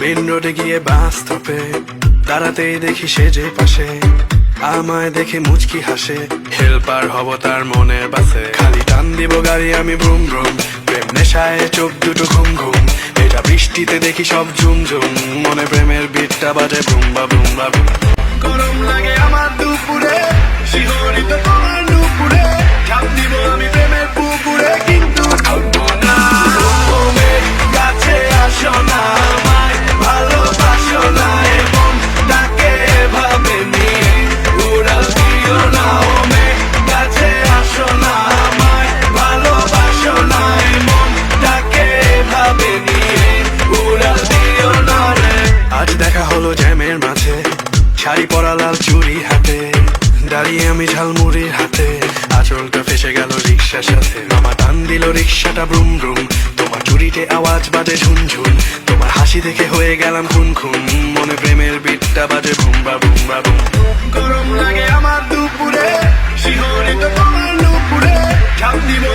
Main রোডে গিয়ে বাস স্টপে দাঁড়াতেই দেখি সে যে পাশে আমায় দেখে মুচকি হাসে। হেল্পার হব তার মনের বাসে, খালি টান দিব গাড়ি আমি ব্রুম ব্রুম। প্রেম নেশায় চোখ দুটো ঘুম ঘুম, এটা বৃষ্টিতে দেখি সব ঝুম ঝুম। মনে প্রেমের বিটটা বাজে বুম বা বুম বা বুম। গরম লাগে আমার দুপুরে, শিহরিত তোমার নুপুরে, ঝাঁপ দিব আমি প্রেমের পুকুরে, কিন্তু ডুববো না। মেঘ কাছে আসো না, আমায় ভালোবাসো না, এমন তাকে এভাবে নিয়ে উড়াল দিও না। ও মেঘ কাছে আসো না, আমায় ভালোবাসো না, এমন তাকে এভাবে নিয়ে উড়াল দিও না রে। আজ দেখা হলো জ্যামের মাঝে, শাড়ি পরা লাল চুড়ি হাতে, দাঁড়িয়ে আমি ঝালমুড়ির হাতে, আঁচলটা ফেসে গেল রিক্সার সাথে। মামা টান দিল রিক্সাটা ব্রুম ব্রুম, তোমার চুরিতে আওয়াজ বাজে ঝুনঝুন, তোমার হাসি দেখে হয়ে গেলাম খুন খুন। মনে প্রেমের বিটটা বাজে বুম বা বুম বা বুম। গরম লাগে আমার দুপুরে, শিহরিত তোমার নুপুরে, ঝাঁপ দিব